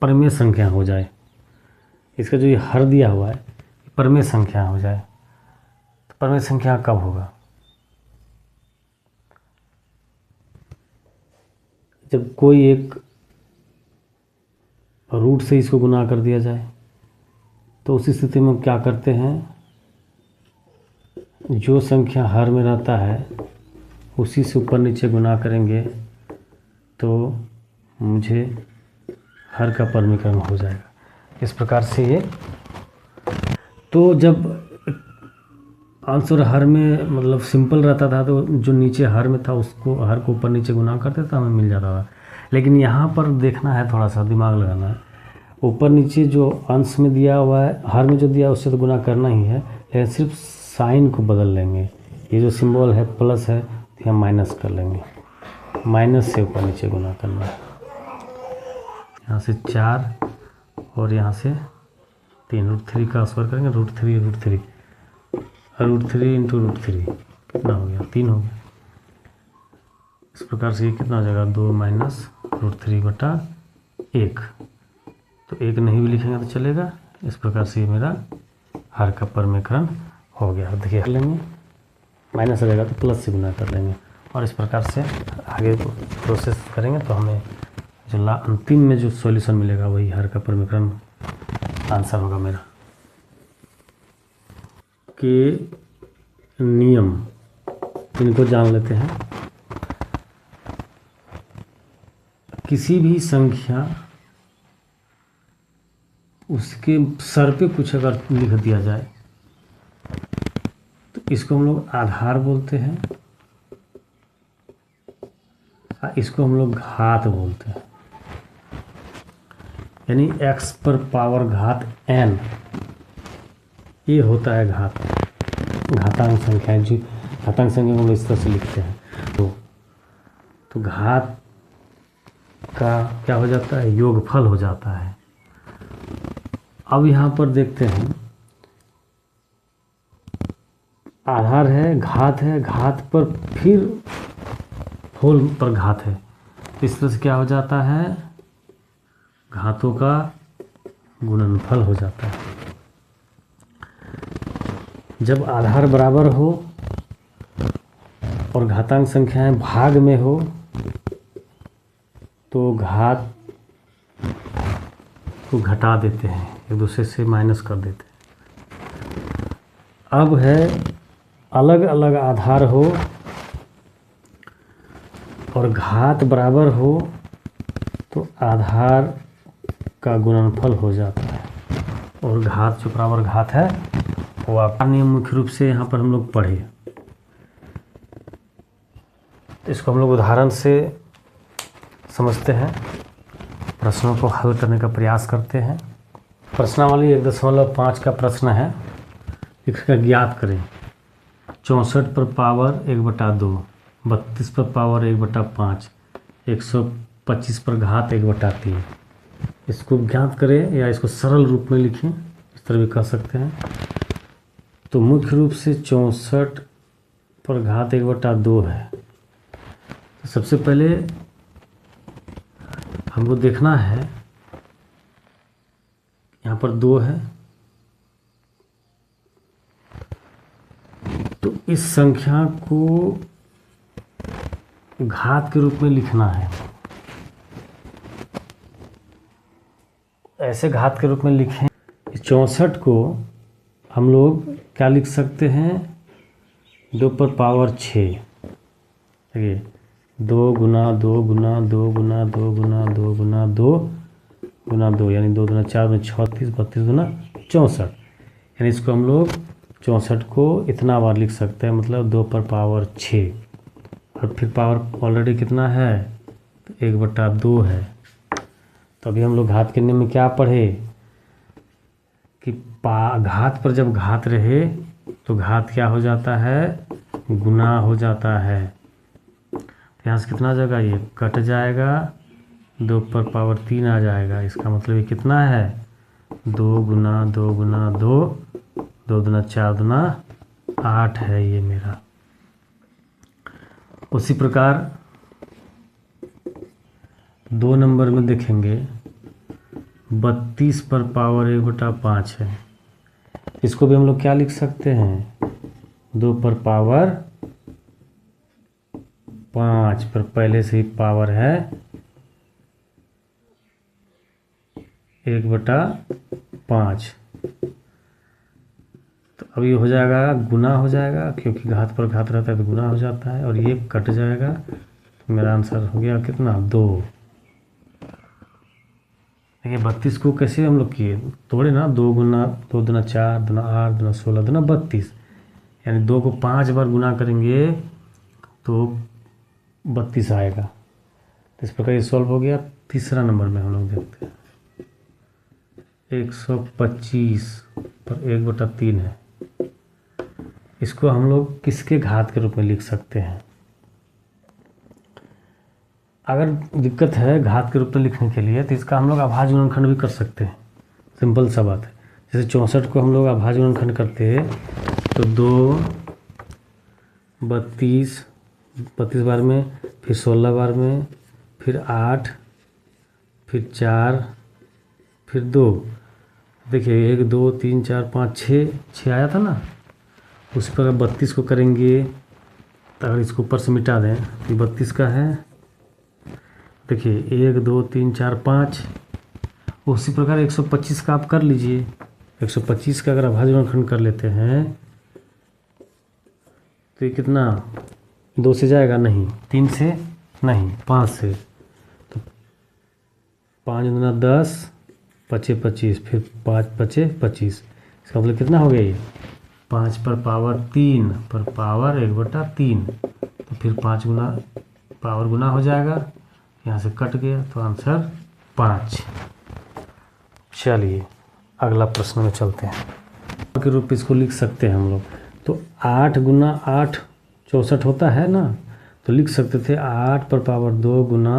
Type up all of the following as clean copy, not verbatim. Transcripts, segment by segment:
परमेय संख्या हो जाए, इसका जो ये हर दिया हुआ है परमेय संख्या हो जाए, तो परमेय संख्या कब होगा? जब कोई एक रूट से इसको गुना कर दिया जाए, तो उसी स्थिति में क्या करते हैं, जो संख्या हर में रहता है उसी से ऊपर नीचे गुना करेंगे तो मुझे हर का परमीकरण हो जाएगा। इस प्रकार से ये, तो जब अंश और हर में मतलब सिंपल रहता था तो जो नीचे हर में था उसको हर को ऊपर नीचे गुना करते तो हमें मिल जाता था। लेकिन यहाँ पर देखना है, थोड़ा सा दिमाग लगाना है, ऊपर नीचे जो अंश में दिया हुआ है, हर में जो दिया है उससे तो गुना करना ही है, लेकिन सिर्फ साइन को बदल लेंगे। ये जो सिंबल है प्लस है तो हम माइनस कर लेंगे, माइनस से ऊपर नीचे गुना करना है। यहाँ से 4 और यहाँ से 3, √3 का स्क्वायर करेंगे, √3 इंटू √3 कितना हो गया? 3 हो गया। इस प्रकार से ये कितना हो जाएगा? 2 माइनस √3/1। तो 1 नहीं भी लिखेंगे तो चलेगा। इस प्रकार से ये मेरा हर का परमीकरण हो गया। देखिए कर लेंगे, माइनस हो जाएगा तो प्लस से गुना कर लेंगे, और इस प्रकार से आगे प्रोसेस करेंगे तो हमें जो अंतिम में जो सॉल्यूशन मिलेगा वही हर का परमीकरण आंसर होगा मेरा। के नियम इनको जान लेते हैं। किसी भी संख्या उसके सर पे कुछ अगर लिख दिया जाए तो इसको हम लोग आधार बोलते हैं, इसको हम लोग घात बोलते हैं। यानी x पर पावर घात n, ये होता है घात, घातांक संख्या। जो घातांक संख्या को हम इस तरह से लिखते हैं, तो घात का क्या हो जाता है? योगफल हो जाता है। अब यहाँ पर देखते हैं, आधार है, घात है, घात पर फिर होल पर घात है, इस तरह से क्या हो जाता है? घातों का गुणनफल हो जाता है। जब आधार बराबर हो और घातांक संख्याएं भाग में हो तो घात को घटा देते हैं, एक दूसरे से माइनस कर देते हैं। अब है अलग अलग आधार हो और घात बराबर हो तो आधार का गुणनफल हो जाता है, और घात जो बराबर घात है वो आपका नियम मुख्य रूप से यहाँ पर हम लोग पढ़े। इसको हम लोग उदाहरण से समझते हैं, प्रश्नों को हल करने का प्रयास करते हैं। प्रश्नावली 1.5 का प्रश्न है, इसका ज्ञात करें 64 पर पावर 1/2, 32 पर पावर 1/5, 125 पर घात 1/3। इसको ज्ञात करें या इसको सरल रूप में लिखें, इस तरह भी कर सकते हैं। तो मुख्य रूप से 64 पर घात 1/2 है। तो सबसे पहले हमको देखना है, यहाँ पर 2 है, तो इस संख्या को घात के रूप में लिखना है। ऐसे घात के रूप में लिखें। 64 को हम लोग क्या लिख सकते हैं? 2 पर पावर 6। देखिए 2 गुना 2 गुना 2 गुना 2 गुना 2 गुना 2 गुना 2, यानी 2 गुना 4 में 36, 32 गुना 64। यानी इसको हम लोग 64 को इतना बार लिख सकते हैं, मतलब 2 पर पावर 6, और फिर पावर ऑलरेडी कितना है? तो 1/2 है। तो अभी हम लोग घात के नियम में क्या पढ़े कि घात पर जब घात रहे तो घात क्या हो जाता है? गुना हो जाता है। तो यहाँ से कितना आ जाएगा? ये कट जाएगा, 2 पर पावर 3 आ जाएगा। इसका मतलब ये कितना है? 2 गुना 2 गुना 2, 2 दुना 4 दुना 8 है ये मेरा। उसी प्रकार 2 नंबर में देखेंगे 32 पर पावर 1/5 है। इसको भी हम लोग क्या लिख सकते हैं, 2 पर पावर 5 पर पहले से ही पावर है 1/5। तो अब ये हो जाएगा गुना हो जाएगा, क्योंकि घात पर घात रहता है तो गुना हो जाता है, और ये कट जाएगा। तो मेरा आंसर हो गया कितना, 2। देखिए 32 को कैसे हम लोग किए, तोड़े ना, 2 गुना 2 दूना 4 दूना 8 दूना 16 दूना 32, यानी 2 को 5 बार गुना करेंगे तो 32 आएगा। तो इस प्रकार ये सॉल्व हो गया। तीसरा नंबर में हम लोग देखते हैं, 125 पर 1/3 है। इसको हम लोग किसके घात के रूप में लिख सकते हैं। अगर दिक्कत है घात के रूप में लिखने के लिए तो इसका हम लोग अभाज्य गुणनखंड भी कर सकते हैं। सिंपल सा बात है। जैसे 64 को हम लोग अभाज्य गुणनखंड करते हैं तो 2 32 बार में, फिर 16 बार में, फिर 8, फिर 4, फिर 2। देखिए 1 2 3 4 5 6 आया था ना। उसी प्रकार 32 को करेंगे तो अगर इसको ऊपर से मिटा दें तो 32 का है, देखिए 1 2 3 4 5। उसी प्रकार 125 का आप कर लीजिए। 125 का अगर अभाज्य गुणनखंड कर लेते हैं तो ये कितना, 2 से जाएगा नहीं, 3 से नहीं, 5 से। तो 5 दूना 10, 5 25, फिर 5 5 25। इसका मतलब कितना हो गया ये, 5 पर पावर 3 पर पावर 1/3। तो फिर 5 गुना पावर गुना हो जाएगा, यहाँ से कट गया तो आंसर 5। चलिए अगला प्रश्न में चलते हैं। के रूप में इसको लिख सकते हैं हम लोग। तो 8 गुना 8 64 होता है ना, तो लिख सकते थे 8 पर पावर 2 गुना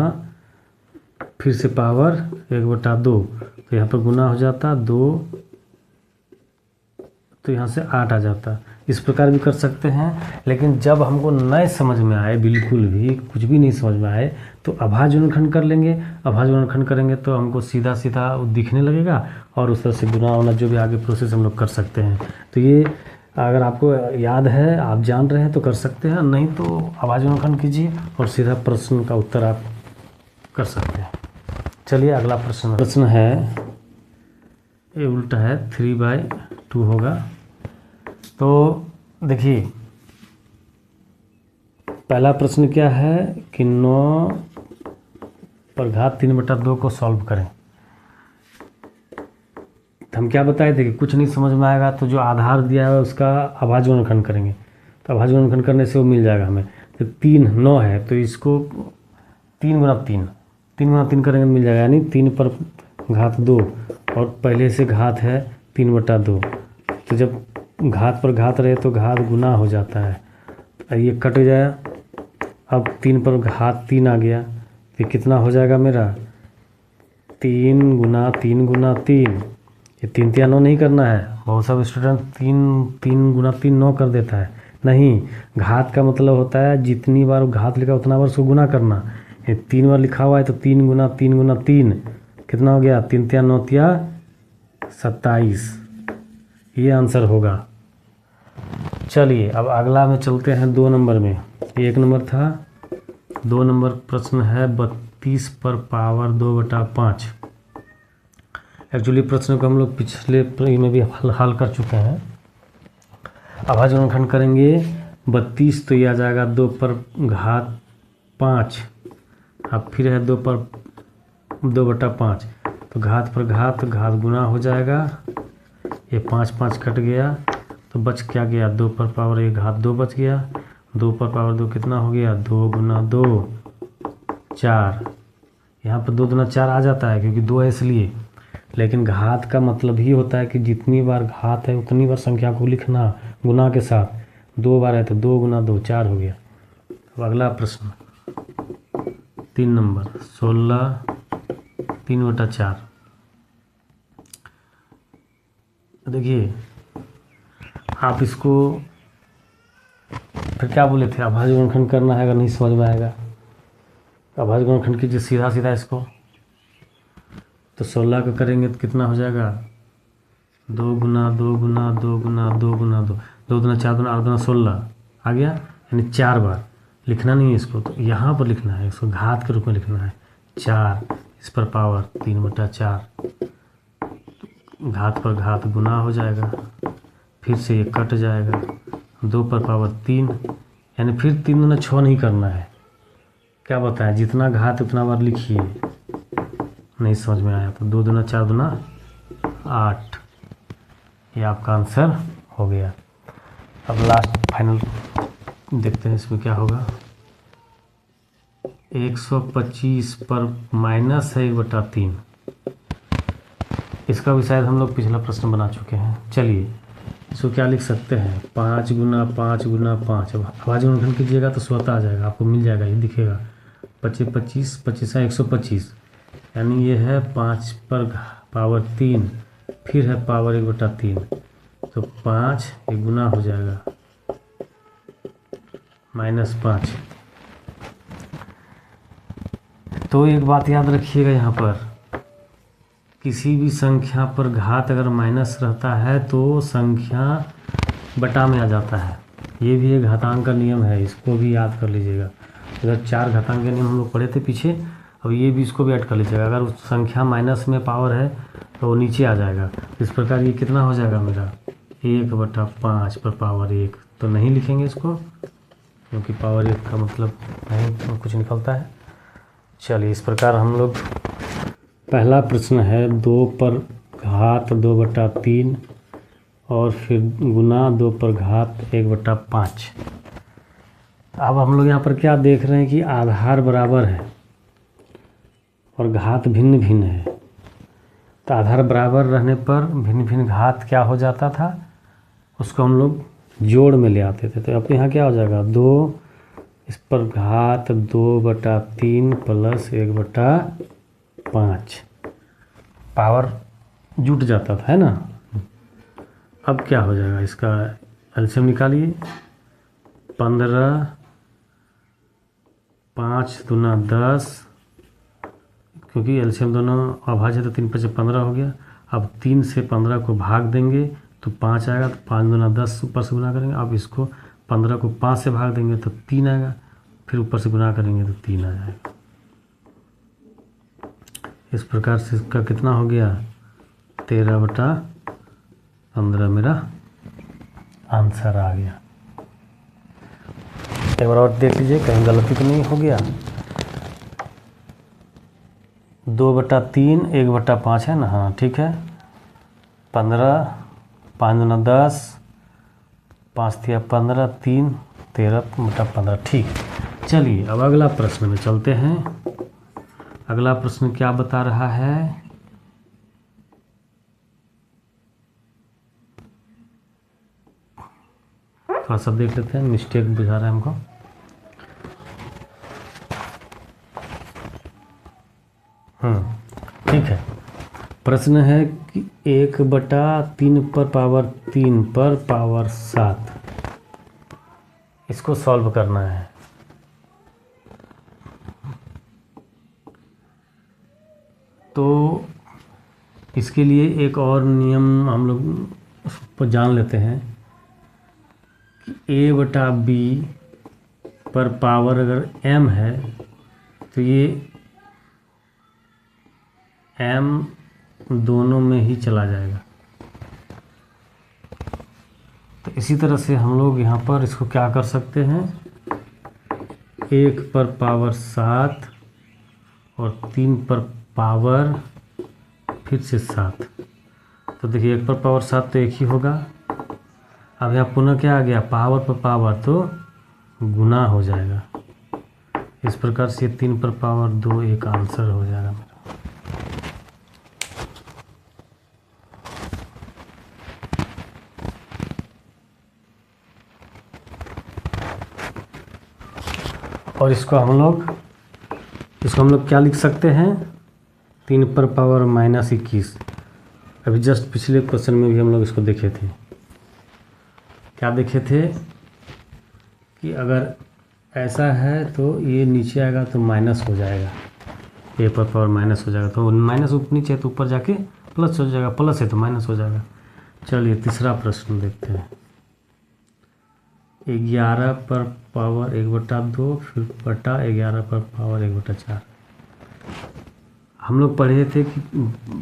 फिर से पावर 1/2। तो यहाँ पर गुना हो जाता 2, तो यहाँ से 8 आ जाता। इस प्रकार भी कर सकते हैं। लेकिन जब हमको नए समझ में आए, बिल्कुल भी कुछ भी नहीं समझ में आए, तो अभाज्य गुणनखंड कर लेंगे। अभाज्य गुणनखंड करेंगे तो हमको सीधा सीधा दिखने लगेगा, और उस तरह से गुना होना जो भी आगे प्रोसेस हम लोग कर सकते हैं। तो ये अगर आपको याद है, आप जान रहे हैं तो कर सकते हैं, नहीं तो अभाज्य गुणनखंड कीजिए और सीधा प्रश्न का उत्तर आप कर सकते हैं। चलिए अगला प्रश्न है, ये उल्टा है, 3/2 होगा। तो देखिए पहला प्रश्न क्या है कि 9 पर घात 3/2 को सॉल्व करें। तो हम क्या बताए थे कि कुछ नहीं समझ में आएगा तो जो आधार दिया है उसका अभाज्य गुणनखंड करेंगे। तो अभाज्य गुणनखंड करने से वो मिल जाएगा हमें। तो 3 9 है तो इसको 3 गुना 3 करेंगे तो मिल जाएगा, यानी 3 पर घात 2, और पहले से घात है 3/2। तो जब घात पर घात रहे तो घात गुना हो जाता है। ये कट जाए, अब 3 पर घात 3 आ गया, तो कितना हो जाएगा मेरा, 3 गुना 3 गुना 3। ये 3 3 9 नहीं करना है। बहुत सारे स्टूडेंट 3 गुना 3 9 कर देता है। नहीं, घात का मतलब होता है जितनी बार घात लिखा उतना बार उसको गुना करना। ये 3 बार लिखा हुआ है तो 3 गुना 3 गुना 3 कितना हो गया, 3 3 9 27। ये आंसर होगा। चलिए अब अगला में चलते हैं 2 नंबर में। ये 1 नंबर था, 2 नंबर प्रश्न है 32 पर पावर 2/5। एक्चुअली प्रश्न को हम लोग पिछले में भी हल कर चुके हैं। अभाज्य गुणनखंड करेंगे 32 तो ये आ जाएगा 2 पर घात 5। अब फिर है 2 पर 2/5, तो घात पर घात गुना हो जाएगा। ये 5 5 कट गया तो बच क्या गया, 2 पर पावर 1 घात 2 बच गया। 2 पर पावर 2 कितना हो गया, 2 गुना 2 4। यहाँ पर 2 दूना 4 आ जाता है क्योंकि 2 है इसलिए। लेकिन घात का मतलब ही होता है कि जितनी बार घात है उतनी बार संख्या को लिखना गुना के साथ। 2 बार है तो 2 गुना 2 4 हो गया। अब अगला प्रश्न 3 नंबर 16 3/4। देखिए आप इसको फिर क्या बोले थे, अभाज्य गुणनखंड करना है। अगर नहीं समझ में आएगा तो अभाज्य गुणनखंड कीजिए सीधा सीधा इसको। तो 16 का करेंगे तो कितना हो जाएगा, 2 गुना 2 गुना 2 गुना 2 गुना 2, 2 दूना 4 दूना 8 दूना 16 आ गया, यानी 4 बार लिखना नहीं है इसको, तो यहाँ पर लिखना है, इसको घात के रूप में लिखना है 4, इस पर पावर 3/4, घात पर घात गुना हो जाएगा, फिर से ये कट जाएगा, 2 पर पावर 3, यानी फिर 3 दूना 6 नहीं करना है, क्या बताएं, जितना घात उतना बार लिखिए। नहीं समझ में आया तो 2 दूना 4 दूना 8, ये आपका आंसर हो गया। अब लास्ट फाइनल देखते हैं इसमें क्या होगा। 125 पर माइनस है 1/3, इसका भी शायद हम लोग पिछला प्रश्न बना चुके हैं। चलिए इसको क्या लिख सकते हैं, 5 गुना 5 गुना 5, अब आवाज गुणनखंड कीजिएगा तो स्वतः आ जाएगा, आपको मिल जाएगा, ये दिखेगा 25 25 25 125, यानी ये है 5 पर पावर 3, फिर है पावर 1/3, तो 5 ये गुना हो जाएगा -5। तो एक बात याद रखिएगा, यहाँ पर किसी भी संख्या पर घात अगर माइनस रहता है तो संख्या बटा में आ जाता है, ये भी एक घातांक का नियम है, इसको भी याद कर लीजिएगा। इधर 4 घातांक के नियम हम लोग पढ़े थे पीछे, अब ये भी इसको भी ऐड कर लीजिएगा। अगर उस संख्या माइनस में पावर है तो वो नीचे आ जाएगा। इस प्रकार ये कितना हो जाएगा मेरा, 1/5 पर पावर 1, तो नहीं लिखेंगे इसको क्योंकि पावर 1 का मतलब नहीं तो कुछ निकलता है। चलिए इस प्रकार हम लोग, पहला प्रश्न है 2 पर घात 2/3 और फिर गुना 2 पर घात 1/5। अब हम लोग यहाँ पर क्या देख रहे हैं कि आधार बराबर है और घात भिन्न भिन्न है, तो आधार बराबर रहने पर भिन्न भिन्न घात क्या हो जाता था, उसको हम लोग जोड़ में ले आते थे। तो अब यहाँ क्या हो जाएगा, 2 इस पर घात 2/3 प्लस 1/5, पावर जुट जाता था, है ना। अब क्या हो जाएगा, इसका एलसीएम निकालिए, 15, 5 दूना 10, क्योंकि एलसीएम दोनों अभाज्य है तो 3 5 15 हो गया। अब 3 से 15 को भाग देंगे तो 5 आएगा, तो 5 दूना 10 ऊपर से गुना करेंगे। अब इसको 15 को 5 से भाग देंगे तो 3 आएगा, फिर ऊपर से गुना करेंगे तो 3 आ जाएगा। इस प्रकार से इसका कितना हो गया, 13/15 मेरा आंसर आ गया। एक बार और देख लीजिए कहीं गलती तो नहीं हो गया। 2/3 1/5 है ना, हाँ ठीक है। 15, 5 दूना 10, 5 तिया 15, 3 13/15, ठीक। चलिए अब अगला प्रश्न में चलते हैं। अगला प्रश्न क्या बता रहा है, थोड़ा सा देख लेते हैं, मिस्टेक बुझा रहा है हमको। ठीक है। प्रश्न है कि 1/3 पर पावर 3 पर पावर 7, इसको सॉल्व करना है। तो इसके लिए एक और नियम हम लोग उसको जान लेते हैं कि a/b पर पावर अगर m है तो ये m दोनों में ही चला जाएगा। तो इसी तरह से हम लोग यहाँ पर इसको क्या कर सकते हैं, 1 पर पावर 7 और 3 पर पावर फिर से 7। तो देखिए 1 पर पावर 7 तो एक ही होगा। अब यहाँ पुनः क्या आ गया, पावर पर पावर तो गुना हो जाएगा। इस प्रकार से 3 पर पावर 2 एक आंसर हो जाएगा मेरा। और इसको हम लोग क्या लिख सकते हैं, 3 पर पावर -21। अभी जस्ट पिछले क्वेश्चन में भी हम लोग इसको देखे थे। क्या देखे थे कि अगर ऐसा है तो ये नीचे आएगा तो माइनस हो जाएगा, ए पर पावर माइनस हो जाएगा, तो माइनस नीचे है तो ऊपर जाके प्लस हो जाएगा, प्लस है तो माइनस हो जाएगा। चलिए तीसरा प्रश्न देखते हैं। 11 पर पावर 1/2 फिर बटा 11 पर पावर 1/4। हम लोग पढ़े थे कि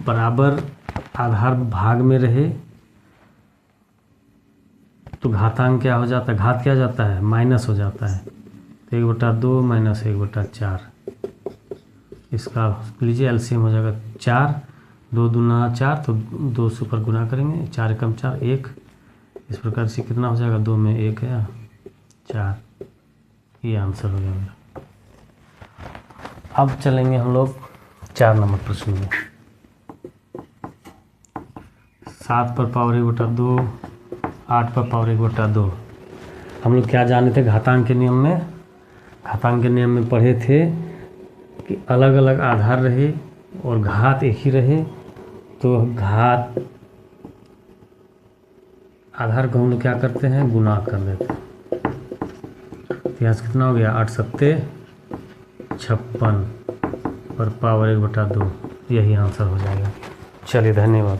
बराबर आधार भाग में रहे तो घातांक क्या हो जाता है, घात क्या जाता है, माइनस हो जाता है। तो 1/2 माइनस 1/4, इसका लीजिए एलसीएम हो जाएगा 4, 2 दूना 4, तो 2 से ऊपर गुना करेंगे, 4 एकम 4 1, इस प्रकार से कितना हो जाएगा, 2 में 1 है 4, ये आंसर हो जाएगा। अब चलेंगे हम लोग 4 नंबर प्रश्न में। 7 पर पावर 1/2, 8 पर पावर 1/2। हम लोग क्या जाने थे घातांक के नियम में, घातांक के नियम में पढ़े थे कि अलग अलग आधार रहे और घात एक ही रहे तो घात आधार को हम लोग क्या करते हैं, गुना कर देते हैं। तो यहाँ से कितना हो गया, 8 सत्ते 56 पर पावर 1/2, यही आंसर हो जाएगा। चलिए धन्यवाद।